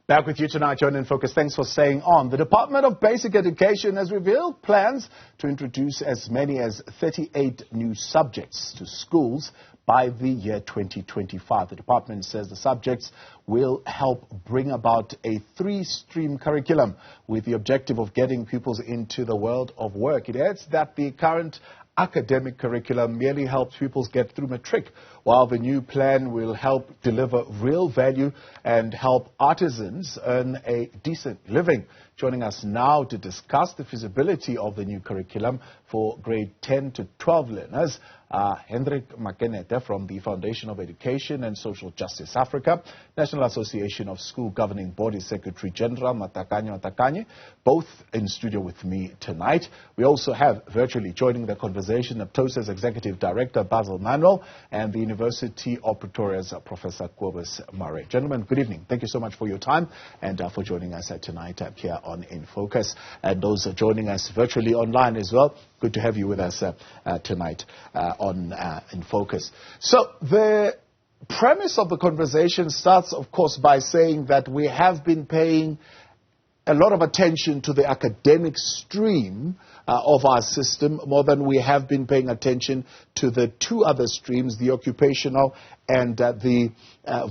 Back with you tonight, John in Focus. Thanks for staying on. The Department of Basic Education has revealed plans to introduce as many as 38 new subjects to schools by the year 2025. The department says the subjects will help bring about a 3-stream curriculum with the objective of getting pupils into the world of work. It adds that the current academic curriculum merely helps pupils get through matric, while the new plan will help deliver real value and help artisans earn a decent living. Joining us now to discuss the feasibility of the new curriculum for grade 10 to 12 learners, Hendrick Makaneta from the Foundation of Education and Social Justice Africa, National Association of School Governing Body Secretary General Matakanye, both in studio with me tonight. We also have virtually joining the conversation NAPTOSA's Executive Director Basil Manuel and the University of Pretoria's Professor Kobus Maree. Gentlemen, good evening. Thank you so much for your time and for joining us tonight here on In Focus. And those joining us virtually online as well, good to have you with us tonight on In Focus. So the premise of the conversation starts, of course, by saying that we have been paying a lot of attention to the academic stream of our system, more than we have been paying attention to the two other streams, the occupational and the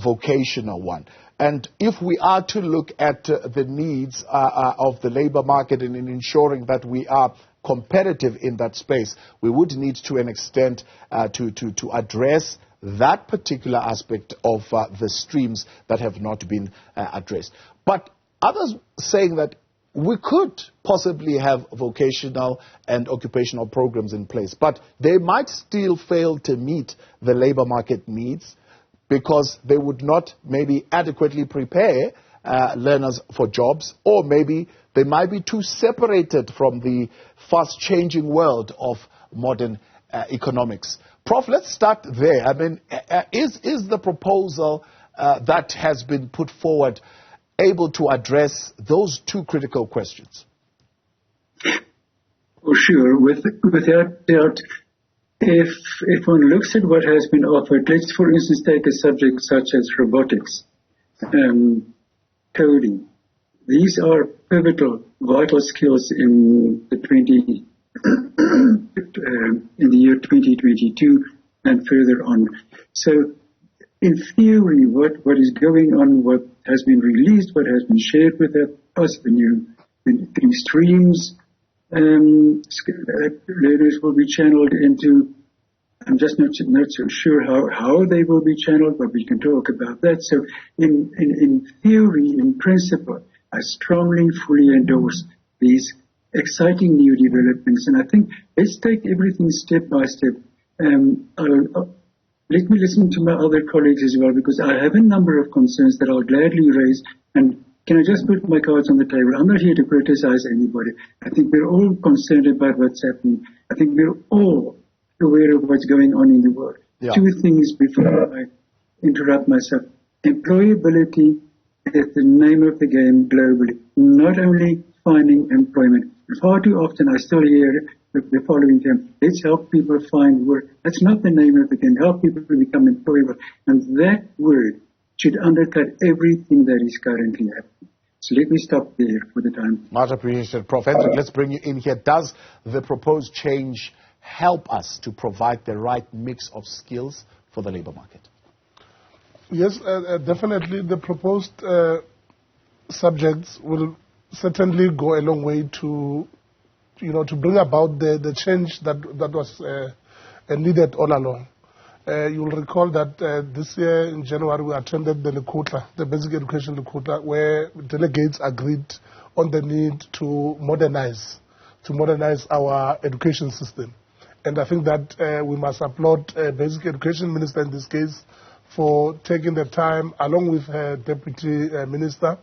vocational one. And if we are to look at the needs of the labor market and in ensuring that we are competitive in that space, we would need to an extent to address that particular aspect of the streams that have not been addressed. But others saying that we could possibly have vocational and occupational programs in place, but they might still fail to meet the labor market needs because they would not maybe adequately prepare learners for jobs, or maybe they might be too separated from the fast-changing world of modern economics. Prof, let's start there. I mean, is the proposal that has been put forward able to address those two critical questions? Oh, sure. Without doubt, if one looks at what has been offered, let's for instance take a subject such as robotics, coding. These are pivotal, vital skills in the year 2022 and further on. So, in theory, what is going on, what has been released, what has been shared with us, the new 3 streams, learners will be channeled into. I'm just not so sure how they will be channeled, but we can talk about that. So, in theory, in principle, I strongly, fully endorse these exciting new developments. And I think let's take everything step by step. Let me listen to my other colleagues as well, because I have a number of concerns that I'll gladly raise. And can I just put my cards on the table? I'm not here to criticize anybody. I think we're all concerned about what's happening. I think we're all aware of what's going on in the world. Yeah. 2 things before I interrupt myself. Employability is the name of the game globally, not only finding employment. Far too often I still hear the following term: let's help people find work. That's not the name of the game. Help people to become employable. And that word should undercut everything that is currently happening. So let me stop there for the time. Much appreciated, Prof. Hendrick, let's bring you in here. Does the proposed change help us to provide the right mix of skills for the labor market? Yes, definitely. The proposed subjects will certainly go a long way to bring about the change that was needed all along. You'll recall that this year in January we attended the Lekotla, the Basic Education Lekotla, where delegates agreed on the need to modernize our education system. And I think that we must applaud Basic Education Minister in this case for taking the time, along with her Deputy Minister,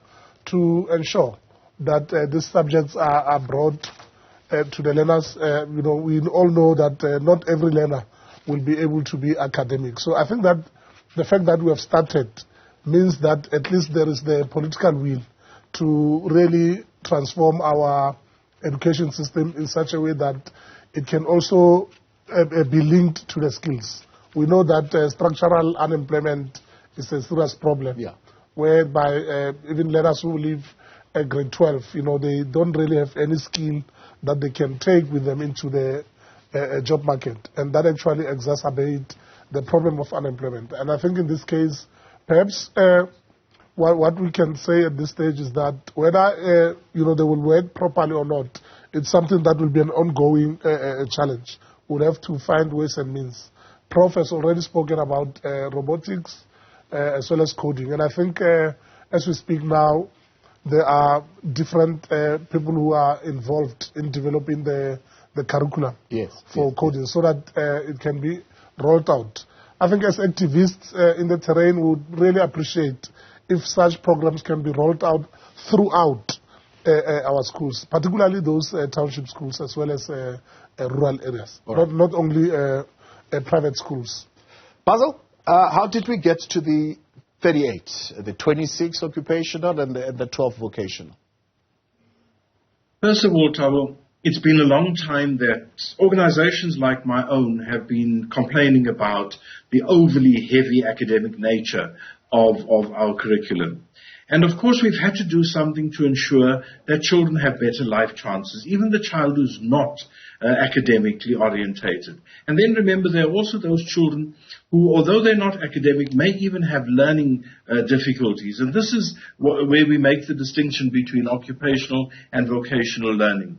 to ensure that these subjects are brought to the learners. We all know that not every learner will be able to be academic. So I think that the fact that we have started means that at least there is the political will to really transform our education system in such a way that it can also be linked to the skills. We know that structural unemployment is a serious problem. Yeah. whereby even learners who leave grade 12, they don't really have any skill that they can take with them into the job market, and that actually exacerbates the problem of unemployment. And I think in this case, perhaps what we can say at this stage is that whether they will work properly or not, it's something that will be an ongoing challenge. We'll have to find ways and means. Prof has already spoken about robotics as well as coding, and I think as we speak now, there are different people who are involved in developing the curriculum for coding so that it can be rolled out. I think as activists in the terrain would really appreciate if such programs can be rolled out throughout our schools, particularly those township schools as well as rural areas, not only private schools. Basil, how did we get to the 38, the 26 occupational and the 12 vocational? First of all, Thabo, it's been a long time that organizations like my own have been complaining about the overly heavy academic nature of our curriculum. And of course, we've had to do something to ensure that children have better life chances, even the child who's not academically orientated. And then remember, there are also those children who, although they're not academic, may even have learning difficulties. And this is where we make the distinction between occupational and vocational learning.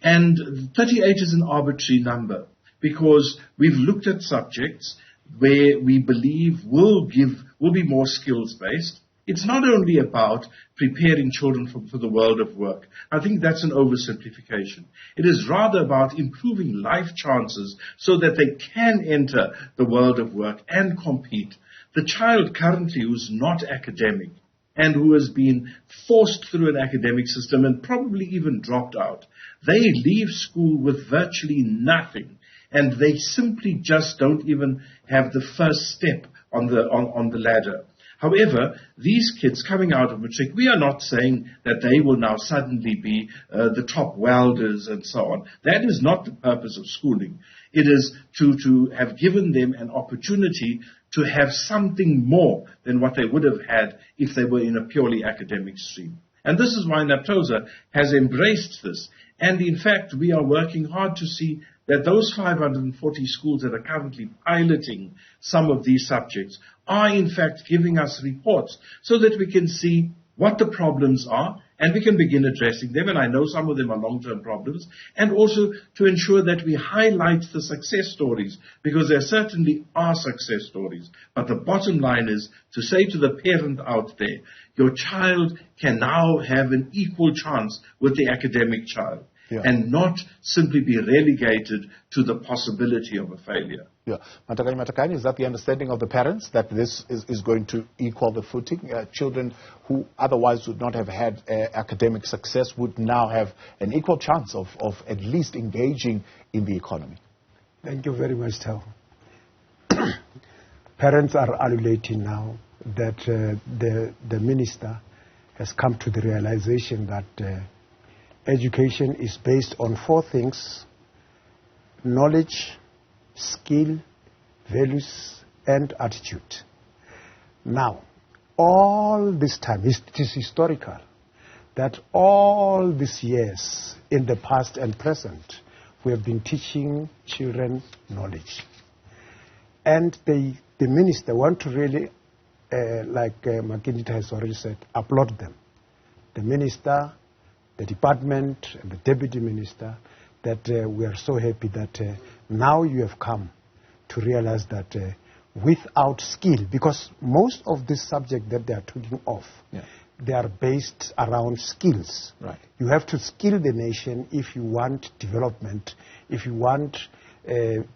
And 38 is an arbitrary number because we've looked at subjects where we believe will be more skills-based. It's not only about preparing children for the world of work. I think that's an oversimplification. It is rather about improving life chances so that they can enter the world of work and compete. The child currently who's not academic and who has been forced through an academic system and probably even dropped out, they leave school with virtually nothing, and they simply just don't even have the first step on the ladder. However, these kids coming out of matric, we are not saying that they will now suddenly be the top welders and so on. That is not the purpose of schooling. It is to have given them an opportunity to have something more than what they would have had if they were in a purely academic stream. And this is why NAPTOSA has embraced this. And in fact, we are working hard to see that those 540 schools that are currently piloting some of these subjects are in fact giving us reports so that we can see what the problems are and we can begin addressing them. And I know some of them are long-term problems. And also to ensure that we highlight the success stories, because there certainly are success stories. But the bottom line is to say to the parent out there, your child can now have an equal chance with the academic child. And not simply be relegated to the possibility of a failure. Matakanye, is that the understanding of the parents, that this is going to equal the footing? Children who otherwise would not have had academic success would now have an equal chance of at least engaging in the economy? Thank you very much, Tao. Parents are allocating now that the minister has come to the realization that education is based on 4 things: knowledge, skill, values, and attitude. Now, all this time, it is historical that all these years in the past and present, we have been teaching children knowledge. And the minister want to really, like Makaneta has already said, applaud them. The minister, the department, and the deputy minister, that we are so happy that now you have come to realize that without skill, because most of this subject that they are talking of, they are based around skills. Right. You have to skill the nation if you want development, if you want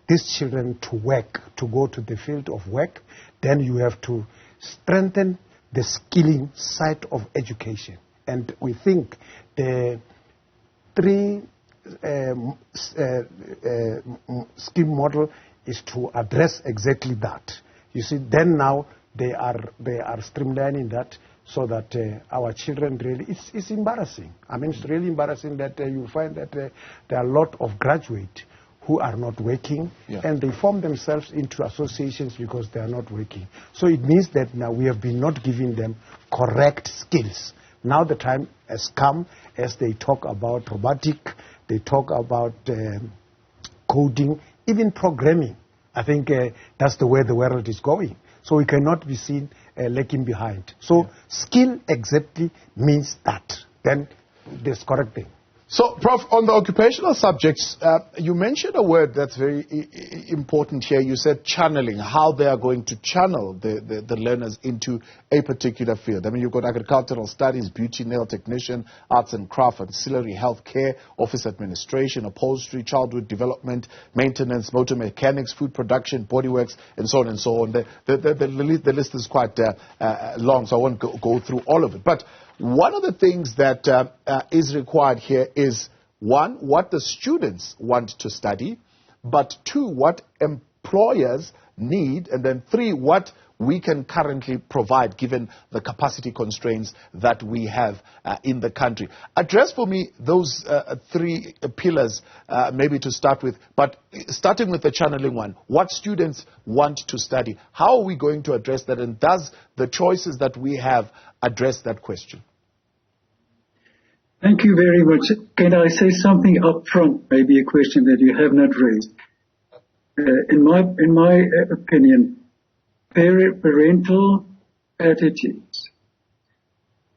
these children to work, to go to the field of work, then you have to strengthen the skilling side of education. And we think the 3 scheme model is to address exactly that. You see, then now they are streamlining that so that our children really, it's embarrassing. I mean, it's really embarrassing that you find that there are a lot of graduates who are not working, and they form themselves into associations because they are not working. So it means that now we have been not giving them correct skills. Now the time has come, as they talk about robotic, they talk about coding, even programming. I think that's the way the world is going. So we cannot be seen lagging behind. So skill exactly means that. Then this correct thing. So, Prof, on the occupational subjects, you mentioned a word that's very important here. You said channeling, how they are going to channel the learners into a particular field. I mean, you've got agricultural studies, beauty, nail technician, arts and craft, ancillary, healthcare, office administration, upholstery, childhood development, maintenance, motor mechanics, food production, bodyworks, and so on and so on. The list is quite long, so I won't go through all of it. But one of the things that is required here is, one, what the students want to study, but two, what employers need, and then three, what we can currently provide given the capacity constraints that we have in the country. Address for me those three pillars, maybe to start with, but starting with the channeling one. What students want to study? How are we going to address that, and does the choices that we have address that question? Thank you very much. Can I say something up front, maybe a question that you have not raised? In my opinion, parental attitudes,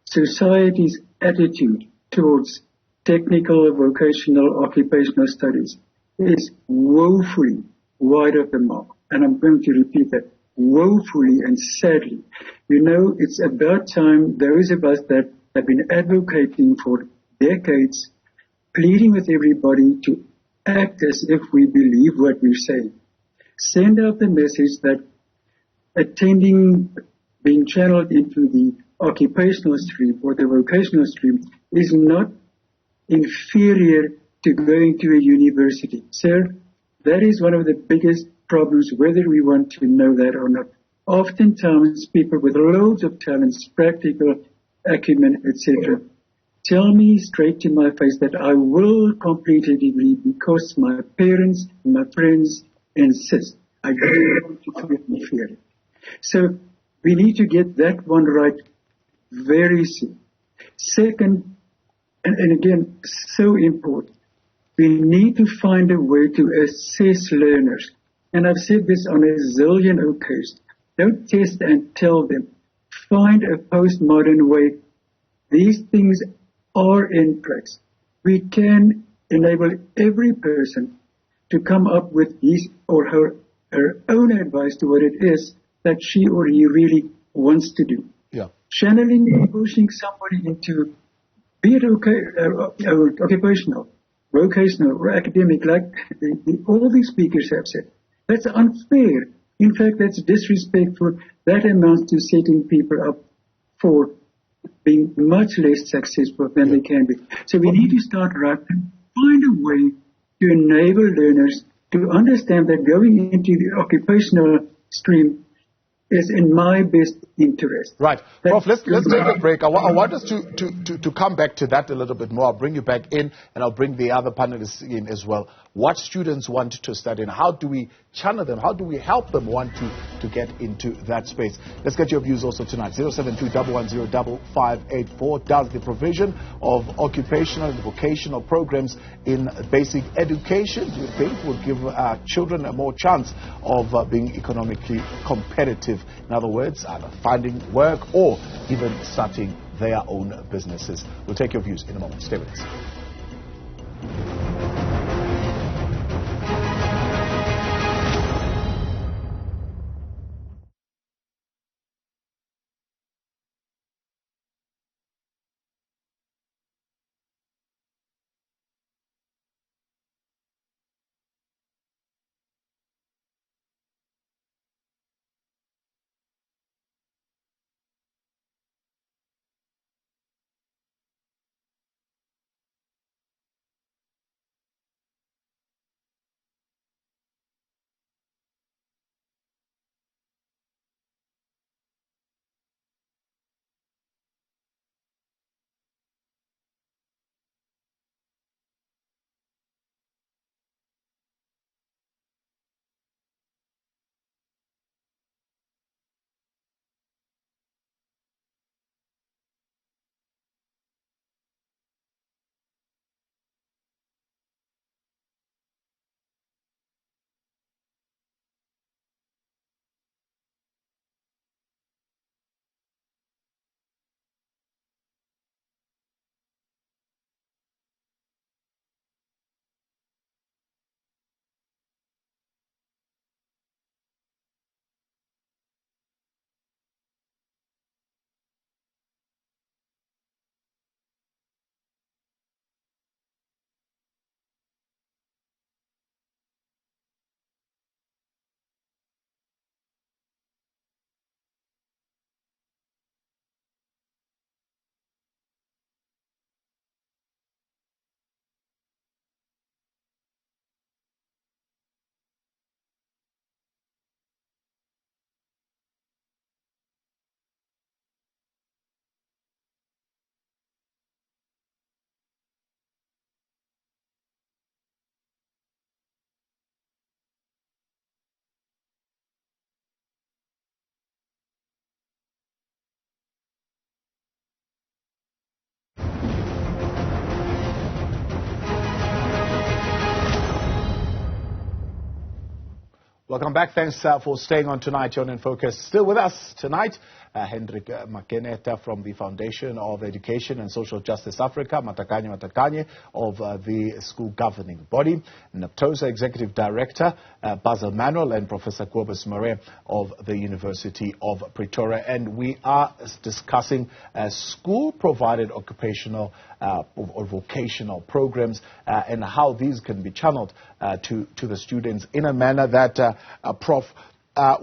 society's attitude towards technical, vocational, occupational studies is woefully wide of the mark. And I'm going to repeat that, woefully and sadly. You know, it's about time those of us that have been advocating for decades, pleading with everybody to act as if we believe what we're saying. Send out the message that being channeled into the occupational stream or the vocational stream is not inferior to going to a university. Sir, that is one of the biggest problems, whether we want to know that or not. Oftentimes, people with loads of talents, practical acumen, etc., tell me straight to my face that I will complete a degree because my parents and my friends insist. I don't want to commit me fairly. So we need to get that one right very soon. Second, and again, so important, we need to find a way to assess learners. And I've said this on a zillion occasions. Don't test and tell them. Find a postmodern way. These things are in place. We can enable every person to come up with his or her own advice to what it is that she or he really wants to do. Yeah. Channeling and pushing somebody into, be it occupational, vocational, or academic, like all these speakers have said, that's unfair. In fact, that's disrespectful. That amounts to setting people up for being much less successful than they can be. So we need to start right and find a way to enable learners to understand that going into the occupational stream is in my best interest. Right. Prof, let's take a break. I want us to come back to that a little bit more. I'll bring you back in, and I'll bring the other panelists in as well. What students want to study, and how do we channel them? How do we help them want to get into that space? Let's get your views also tonight. 072-110-5584. Does the provision of occupational and vocational programs in basic education, do you think, will give children a more chance of being economically competitive? In other words, either finding work or even starting their own businesses. We'll take your views in a moment. Stay with us. Welcome back. Thanks for staying on tonight. You're in Focus. Still with us tonight, Hendrick Makaneta from the Foundation of Education and Social Justice Africa, Matakanye of the school governing body, NAPTOSA Executive Director, Basil Manuel, and Professor Kobus Maree of the University of Pretoria. And we are discussing school-provided occupational or vocational programs and how these can be channeled to the students in a manner that Prof.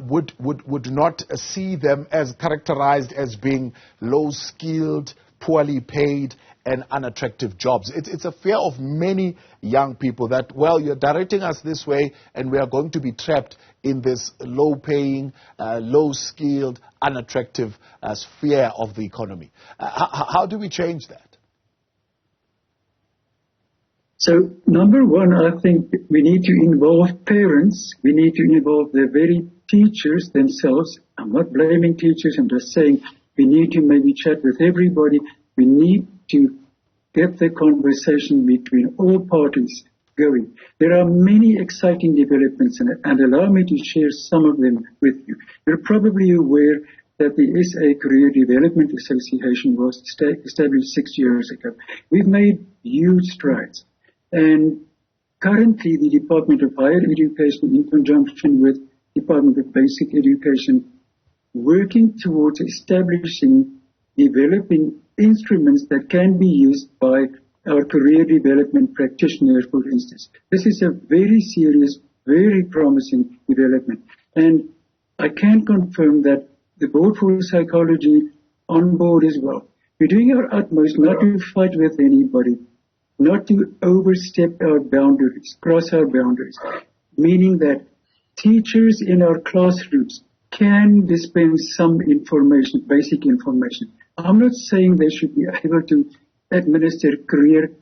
Would not see them as characterized as being low-skilled, poorly paid, and unattractive jobs. It's a fear of many young people that, well, you're directing us this way, and we are going to be trapped in this low-paying, low-skilled, unattractive sphere of the economy. How do we change that? So, number one, I think we need to involve parents. We need to involve the very teachers themselves. I'm not blaming teachers. I'm just saying we need to maybe chat with everybody. We need to get the conversation between all parties going. There are many exciting developments in it, and allow me to share some of them with you. You're probably aware that the SA Career Development Association was established 6 years ago. We've made huge strides. And currently, the Department of Higher Education, in conjunction with Department of Basic Education, working towards establishing, developing instruments that can be used by our career development practitioners, for instance. This is a very serious, very promising development. And I can confirm that the Board for Psychology on board as well. We're doing our utmost not to fight with anybody, not to overstep our boundaries, cross our boundaries, meaning that teachers in our classrooms can dispense some information, basic information. I'm not saying they should be able to administer career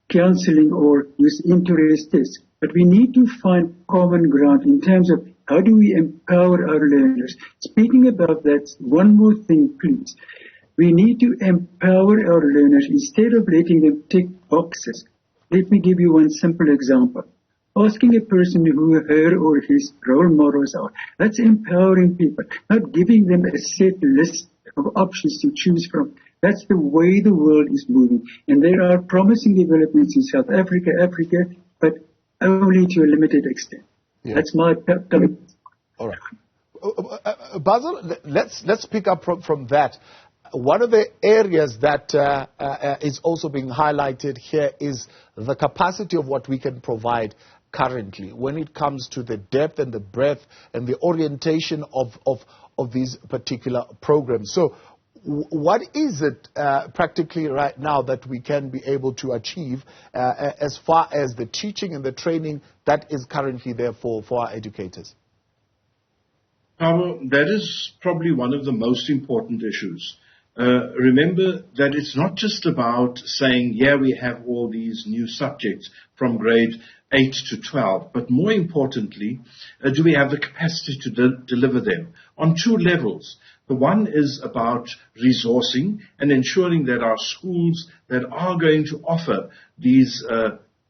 counseling or use interest tests, but we need to find common ground in terms of how do we empower our learners. Speaking about that, one more thing, please. We need to empower our learners instead of letting them tick boxes. Let me give you one simple example. Asking a person who her or his role models are. That's empowering people, not giving them a set list of options to choose from. That's the way the world is moving. And there are promising developments in South Africa, but only to a limited extent. Yeah. That's my comment. All right. Basil, let's pick up from that. One of the areas that is also being highlighted here is the capacity of what we can provide currently when it comes to the depth and the breadth and the orientation of these particular programs. So what is it practically right now that we can be able to achieve as far as the teaching and the training that is currently there for our educators? That is probably one of the most important issues. Remember that it's not just about saying, yeah, we have all these new subjects from grade 8 to 12, but more importantly, do we have the capacity to deliver them on two levels? The one is about resourcing and ensuring that our schools that are going to offer these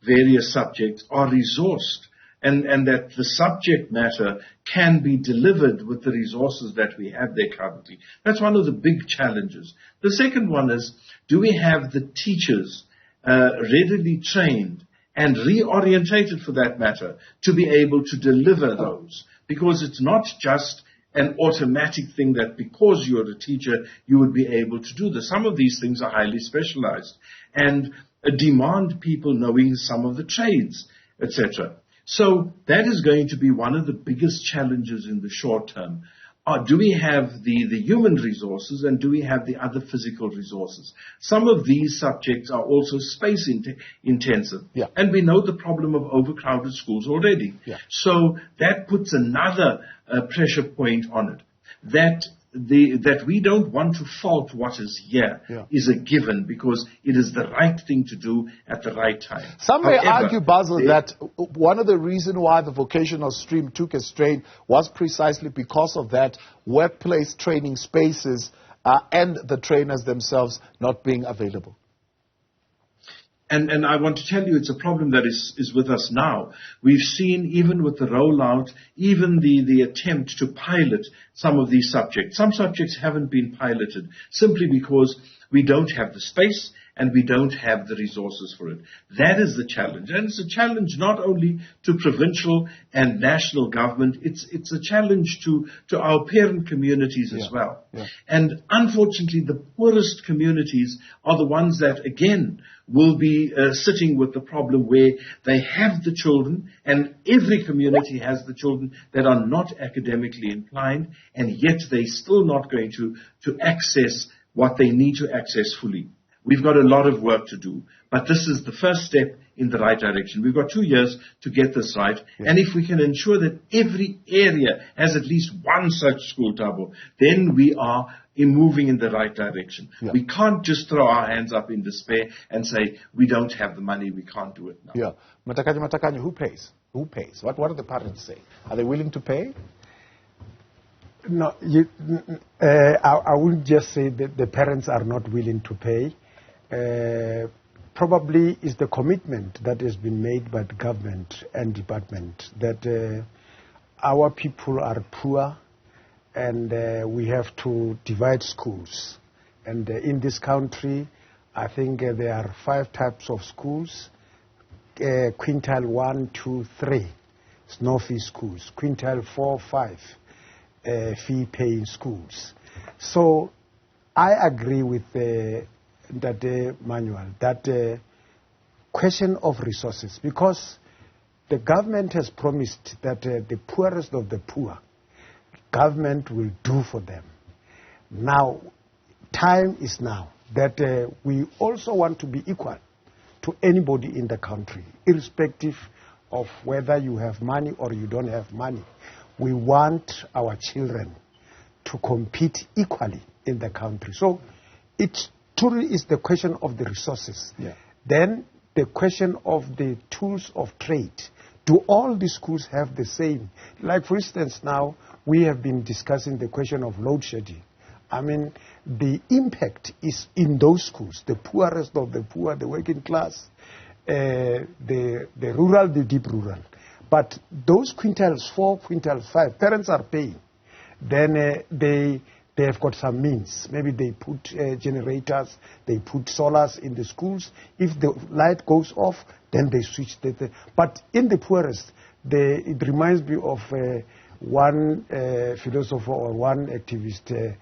various subjects are resourced. And that the subject matter can be delivered with the resources that we have there currently. That's one of the big challenges. The second one is, do we have the teachers readily trained and reorientated, for that matter, to be able to deliver those? Because it's not just an automatic thing that because you're a teacher, you would be able to do this. Some of these things are highly specialized and demand people knowing some of the trades, etc. So that is going to be one of the biggest challenges in the short term. Do we have the human resources and do we have the other physical resources? Some of these subjects are also space intensive. Yeah. And we know the problem of overcrowded schools already. Yeah. So that puts another pressure point on it. That we don't want to fault what is here is a given because it is the right thing to do at the right time. Some may argue, Basil, that one of the reasons why the vocational stream took a strain was precisely because of that workplace training spaces and the trainers themselves not being available. And I want to tell you, it's a problem that is with us now. We've seen, even with the rollout, even the attempt to pilot some of these subjects. Some subjects haven't been piloted simply because we don't have the space and we don't have the resources for it. That is the challenge. And it's a challenge not only to provincial and national government, it's a challenge to our parent communities as well. Yeah. And unfortunately, the poorest communities are the ones that, again, will be sitting with the problem where they have the children, and every community has the children that are not academically inclined, and yet they're still not going to access what they need to access fully. We've got a lot of work to do, but this is the first step in the right direction. We've got 2 years to get this right, and if we can ensure that every area has at least one such school, Thabo, then we are moving in the right direction. Yeah. We can't just throw our hands up in despair and say, we don't have the money, we can't do it now. Yeah. Matakanye, who pays? Who pays? What do the parents say? Are they willing to pay? No, I wouldn't just say that the parents are not willing to pay. Probably is the commitment that has been made by the government and department that our people are poor and we have to divide schools. And in this country, I think there are 5 types of schools. Quintile 1, 2, 3, no fee schools. Quintile 4, 5, fee-paying schools. So I agree with that Manuel, that question of resources, because the government has promised that the poorest of the poor, government will do for them. Now, time is now that we also want to be equal to anybody in the country, irrespective of whether you have money or you don't have money. We want our children to compete equally in the country. So it truly is the question of the resources. Yeah. Then the question of the tools of trade. Do all the schools have the same? Like, for instance, now we have been discussing the question of load shedding. I mean, the impact is in those schools, the poorest of the poor, the working class, the rural, the deep rural. But those quintiles 4, quintiles 5, parents are paying. Then they have got some means. Maybe they put generators, they put solars in the schools. If the light goes off, then they switch. But in the poorest, it reminds me of one philosopher or one activist,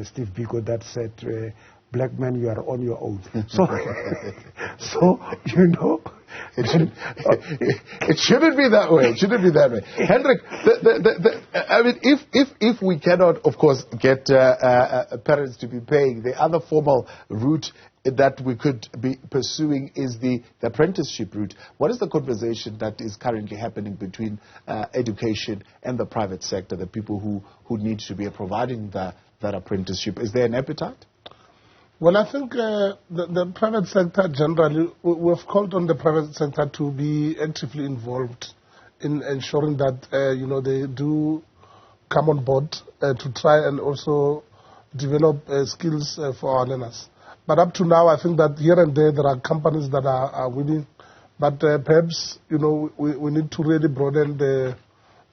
Steve Biko, that said, black man, you are on your own. So you know, it shouldn't be that way. It shouldn't be that way. Hendrick, I mean, if we cannot, of course, get parents to be paying, the other formal route that we could be pursuing is the apprenticeship route. What is the conversation that is currently happening between education and the private sector, the people who need to be providing that apprenticeship? Is there an appetite? Well, I think the private sector generally, we've called on the private sector to be actively involved in ensuring that, they do come on board to try and also develop skills for our learners. But up to now, I think that here and there are companies that are winning. But perhaps, we need to really broaden the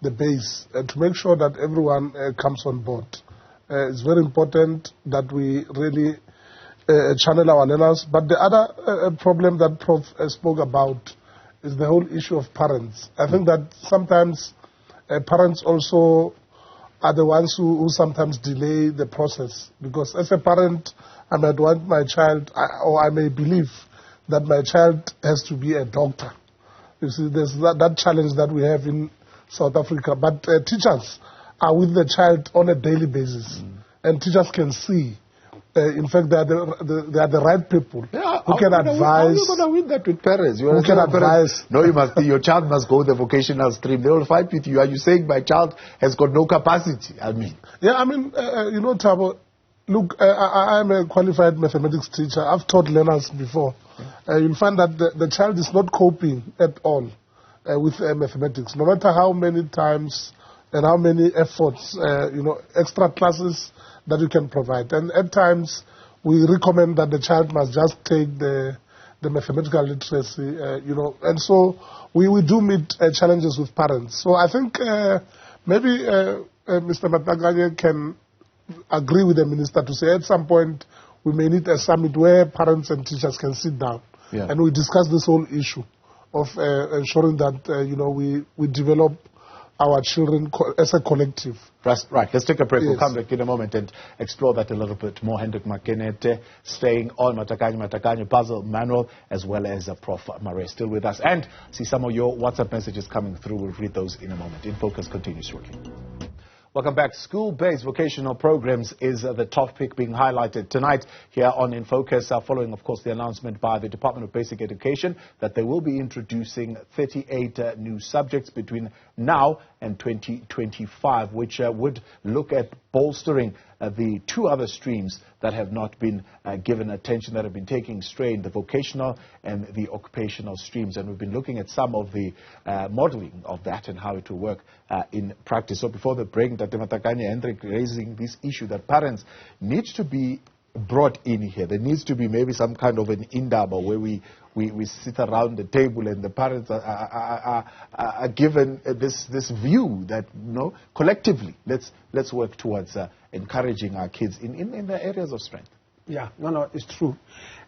base to make sure that everyone comes on board. It's very important that we really channel our learners. But the other problem that Prof spoke about is the whole issue of parents. I think that sometimes parents also are the ones who sometimes delay the process. Because as a parent, I might want my child, or I may believe that my child has to be a doctor. You see, there's that challenge that we have in South Africa. But teachers are with the child on a daily basis. And teachers can see, in fact, they are the right people who can advise. How are you going to win that with parents? Who can advise? No, your child must go the vocational stream. They will fight with you. Are you saying my child has got no capacity? Thabo, look, I am a qualified mathematics teacher. I've taught learners before. You'll find that the child is not coping at all with mathematics, no matter how many times and how many efforts, extra classes that you can provide. And at times, we recommend that the child must just take the the mathematical literacy, and so we do meet challenges with parents. So I think maybe Mr. Matakanye can agree with the minister to say at some point we may need a summit where parents and teachers can sit down and we discuss this whole issue of ensuring that we develop our children as a collective. Right. Let's take a break. Yes. We'll come back in a moment and explore that a little bit more. Hendrick, Makaneta, staying on Matakanye, Basil, Manuel, as well as Prof. Maree still with us. And see some of your WhatsApp messages coming through. We'll read those in a moment. In Focus continues shortly. Welcome back. School-based vocational programs is the topic being highlighted tonight here on In Focus, following, of course, the announcement by the Department of Basic Education that they will be introducing 38 new subjects between now and 2025, which would look at bolstering the two other streams that have not been given attention, that have been taking strain, the vocational and the occupational streams. And we've been looking at some of the modeling of that and how it will work in practice. So before the break, Dr. Matakanye, Hendrick raising this issue that parents need to be brought in here. There needs to be maybe some kind of an indaba where we sit around the table and the parents are given this view that, collectively, let's work towards encouraging our kids in the areas of strength. Yeah, it's true.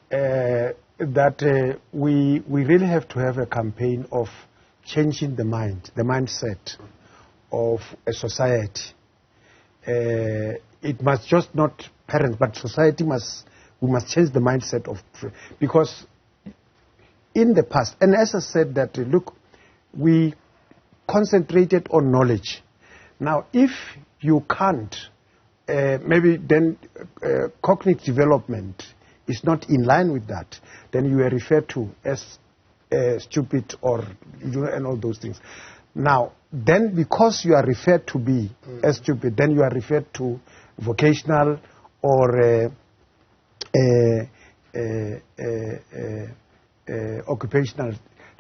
That we really have to have a campaign of changing the mindset of a society. It must just not parents, but society we must change the mindset of, because in the past, and as I said that, look, we concentrated on knowledge. Now, if you can't, maybe then cognitive development is not in line with that, then you are referred to as stupid or, and all those things. Now, then because you are referred to be as stupid, then you are referred to vocational or occupational.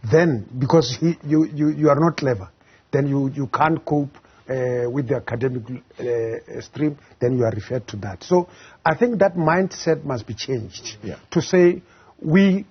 Then, because you are not clever, then you can't cope with the academic stream, then you are referred to that. So I think that mindset must be changed to say we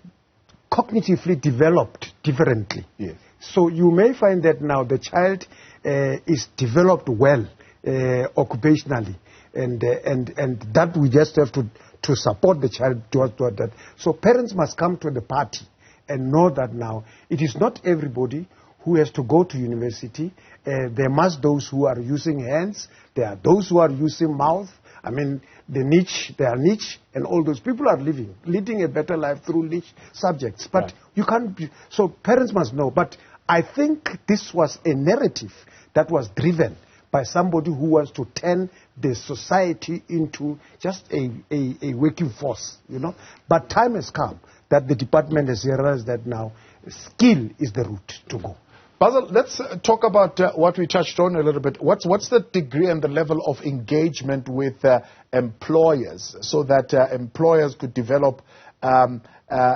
cognitively developed differently. Yes. So you may find that now the child is developed well occupationally, and that we just have to support the child towards that. So parents must come to the party and know that now it is not everybody who has to go to university. There must those who are using hands. There are those who are using mouth. I mean, there are niche, and all those people are leading a better life through niche subjects. But you can't be, so parents must know. But I think this was a narrative that was driven by somebody who wants to turn the society into just a working force, But time has come that the department has realized that now skill is the route to go. Basil, let's talk about what we touched on a little bit. What's the degree and the level of engagement with employers so that employers could develop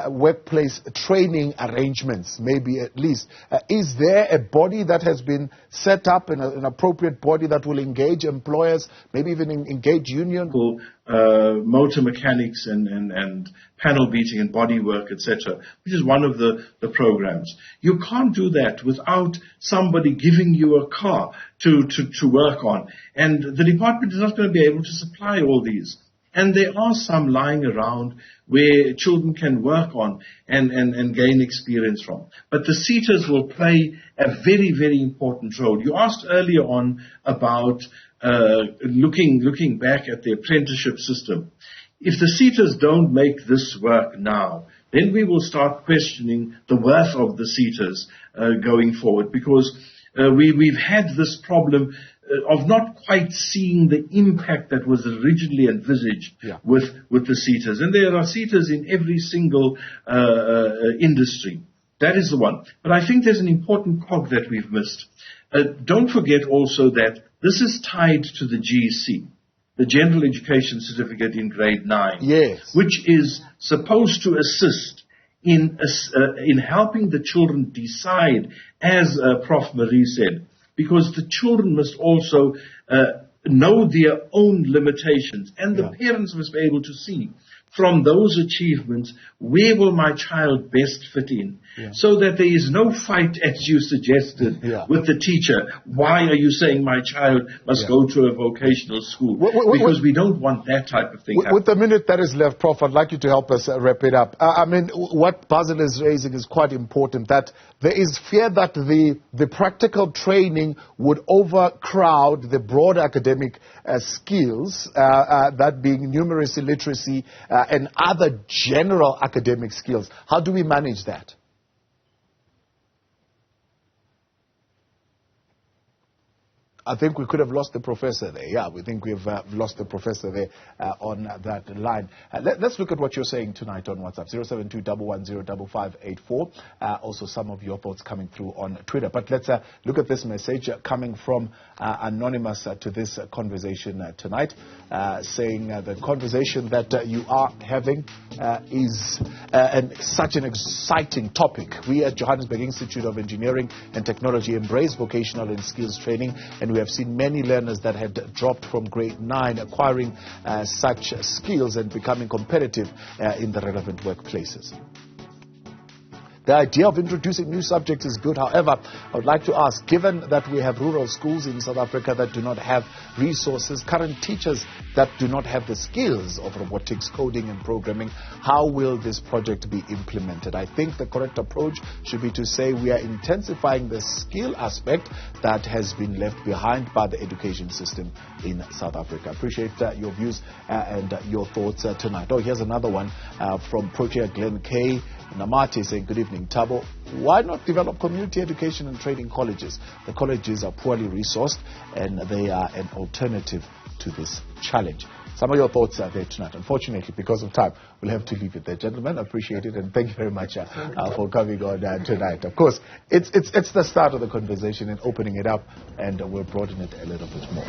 workplace training arrangements, maybe at least? Is there a body that has been set up, an appropriate body that will engage employers, maybe even engage union? Motor mechanics and panel beating and body work, etc., which is one of the programs. You can't do that without somebody giving you a car to work on. And the department is not going to be able to supply all these. And there are some lying around where children can work on and gain experience from. But the seaters will play a very, very important role. You asked earlier on about looking back at the apprenticeship system. If the seaters don't make this work now, then we will start questioning the worth of the seaters going forward, because we've had this problem of not quite seeing the impact that was originally envisaged with the seaters. And there are seaters in every single industry. That is the one. But I think there's an important cog that we've missed. Don't forget also that this is tied to the GEC, the General Education Certificate in Grade 9, which is supposed to assist in helping the children decide, as Prof. Maree said, because the children must also know their own limitations, and the parents must be able to see from those achievements, where will my child best fit in? Yeah. So that there is no fight, as you suggested, with the teacher. Why are you saying my child must go to a vocational school? Because we don't want that type of thing. With the minute that is left, Prof, I'd like you to help us wrap it up. I mean, what Basil is raising is quite important, that there is fear that the practical training would overcrowd the broad academic skills, that being numeracy, literacy, and other general academic skills. How do we manage that? I think we could have lost the professor there. Yeah, we think we've lost the professor there on that line. Let's look at what you're saying tonight on WhatsApp, 072-110-5584. Also, some of your thoughts coming through on Twitter. But let's look at this message coming from Anonymous to this conversation tonight, saying the conversation that you are having is such an exciting topic. We at Johannesburg Institute of Engineering and Technology embrace vocational and skills training, and we have seen many learners that had dropped from grade 9 acquiring such skills and becoming competitive in the relevant workplaces. The idea of introducing new subjects is good. However, I would like to ask, given that we have rural schools in South Africa that do not have resources, current teachers that do not have the skills of robotics, coding and programming, how will this project be implemented? I think the correct approach should be to say we are intensifying the skill aspect that has been left behind by the education system in South Africa. Appreciate your views and your thoughts tonight. Oh, here's another one from Pretoria, Glen K. Namati saying, good evening, Tabo. Why not develop community education and training colleges? The colleges are poorly resourced and they are an alternative to this challenge. Some of your thoughts are there tonight. Unfortunately, because of time, we'll have to leave it there. Gentlemen, appreciate it, and thank you very much for coming on tonight. Of course, it's the start of the conversation and opening it up, and we'll broaden it a little bit more.